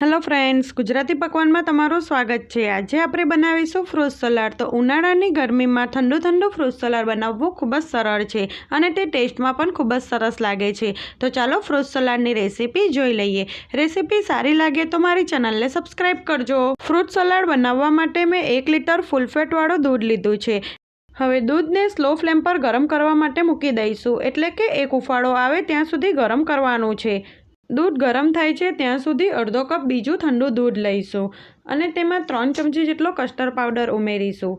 Hello friends, Gujarati पकवान में तमारुं स्वागत है। आज आपणे बनावीशुं फ्रूट सलाड। तो उनाळानी गरमी में ठंडू ठंडू फ्रूट सलाड बनाववुं खूब ज सरळ छे अने ते टेस्ट में पण खूब ज सरस लागे छे। तो चलो फ्रूट सलाडनी रेसिपी जोई लईए। रेसिपी सारी लागे तो मारी चेनलने सब्सक्राइब करजो। फ्रूट सलाड बनाववा माटे मैं 1 लीटर फूल फेट वाळुं दूध लीधुं छे। हवे दूधने स्लो फ्लेम पर गरम करवा माटे मूकी दईशुं, एटले के एक उफाळो आवे त्यां सुधी गरम करवानुं छे। दूध गरम थाय छे त्यां सुधी अर्धो कप बीजू ठंडू दूध लईशुं अने तेमां 3 चमची जेटलो कस्टर्ड पाउडर उमेरीशुं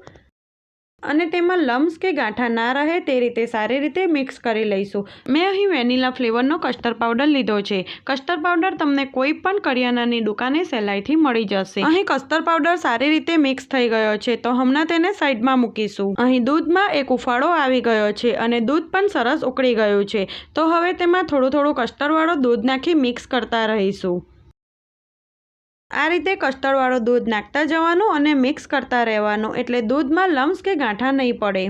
अने तेमां लम्स के गांठा ना रहे ते रीते सारी रीते मिक्स करी लईशुं। मैं अहीं वेनिला फ्लेवरनो कस्टर्ड पाउडर लीधो छे। कस्टर्ड पाउडर तमने कोई पण करियानानी दुकाने सहेलाईथी मळी जशे। अहीं कस्टर्ड पाउडर सारी रीते मिक्स थई गयो छे तो हमणां तेने साइडमां मूकीशुं। अहीं दूधमां एक उफाळो आवी गयो छे अने दूध पण सरस उकळी गयुं छे। तो हवे तेमां थोडुं थोडुं कस्टर्डवाळुं दूध नाखी मिक्स करता रहीशुं। आ रीते कस्टर्डवाळुं दूध नाखता जवानुं अने मिक्स करता रहेवानुं, एटले दूधमां लम्स के गांठा नहीं पड़े।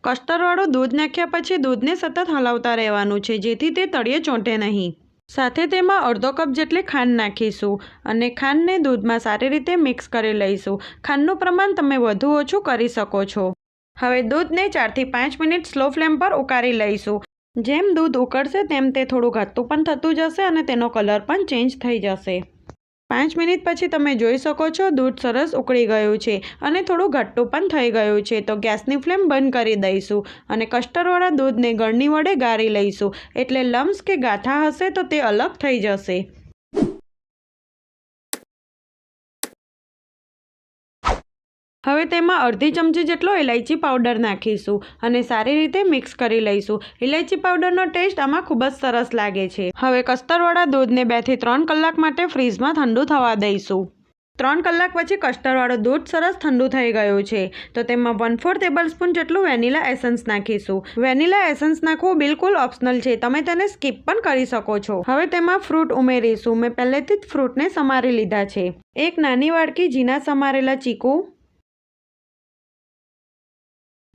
कस्टर्डवाळुं दूध नाख्या पछी दूधने सतत हलावता रहेवानुं छे जेथी ते तळिये ચોંટે नहीं। साथे तेमां अर्धो कप जेटली खांड नाखीशुं अने खांडने दूधमां सारी रीते मिक्स करी लईशुं। खांडनुं प्रमाण तमे वधु ओछुं करी शको छो। हवे दूधने 4 થી 5 मिनिट स्लो फ्लेम पर उकारी लईशुं। जेम दूध उकळशे तेम ते थोडुं घट्टुं पण थतुं जशे अने तेनो कलर पण चेन्ज थई जशे। 5 मिनिट पछी तमे जोई शको छो दूध सरस उकળી गयुं छे अने थोडुं घट्टुं पण थई गयुं छे। तो गैसनी फ्लेम बंध करी दईशुं अने कस्टर्डवाळा दूधने गळनी वडे गाળી लईशुं, एटले लम्स के गांठा हशे तो ते अलग थई जशे। हवे तेमां अर्धी चमची जेटलो इलायची पाउडर नाखीशुं अने सारी रीते मिक्स करी लईशुं। इलायची पाउडरनो टेस्ट आमां खूब ज सरस लागे छे। हवे कस्टर्डवाळा दूधने 2 થી 3 કલાક माटे फ्रीजमां ठंडू थवा दईशुं। 3 કલાક पछी कस्टर्डवाळुं दूध सरस ठंडू थई गयुं छे तो तेमां 1/4 ટેબલસ્પૂન जेटલું वेनिला एसेंस नाखीशुं। वेनिला एसेंस नाखवुं बिलकुल ऑप्शनल छे, तमे तेने स्कीप पण करी शको छो। हवे तेमां फ्रूट उमेरीशुं। मैं पहेलेथी ज फ्रूटने समारी लीधा छे। एक नानी वाडकी झीना समारेला चीकू,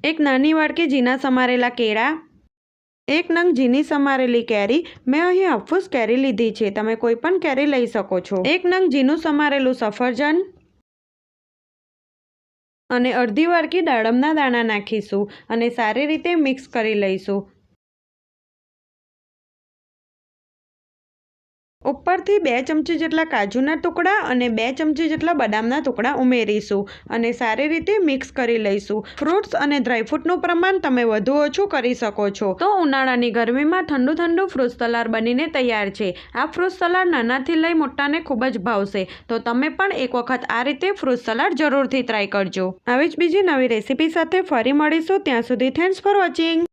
एक नानी वाडकी झीना समारेला केळा, एक नंग झीनी समारेली केरी। मैं अहीं हाफूस केरी लीधी छे, तमे कोई पण केरी लई शको छो। एक नंग झीनुं समारेलुं सफरजन अने अर्धी वाडकी दाडमना दाणा नाखीशुं अने सारी रीते मिक्स करी लईशुं। उपरथी 2 चमची जेटला काजूना टुकड़ा अने 2 चमची जेटला बदामना टुकड़ा उमेरीशुं अने सारी रीते मिक्स करी लईशुं। फ्रूट्स अने ड्रायफ्रूटनुं प्रमाण तमे वधु ओछुं करी शको छो। तो उनाळानी गरमीमां ठंडू ठंडू फ्रूट सलाड बनीने तैयार छे। आ फ्रूट सलाड नानाथी लई मोटाने खूब ज भावशे। तो तमे पण एक वखत आ रीते फ्रूट सलाड जरूरथी ट्राय करजो। આવી જ બીજી નવી રેસીપી સાથે ફરી મળીશું। ત્યાં સુધી થેન્ક્સ ફોર વોચિંગ।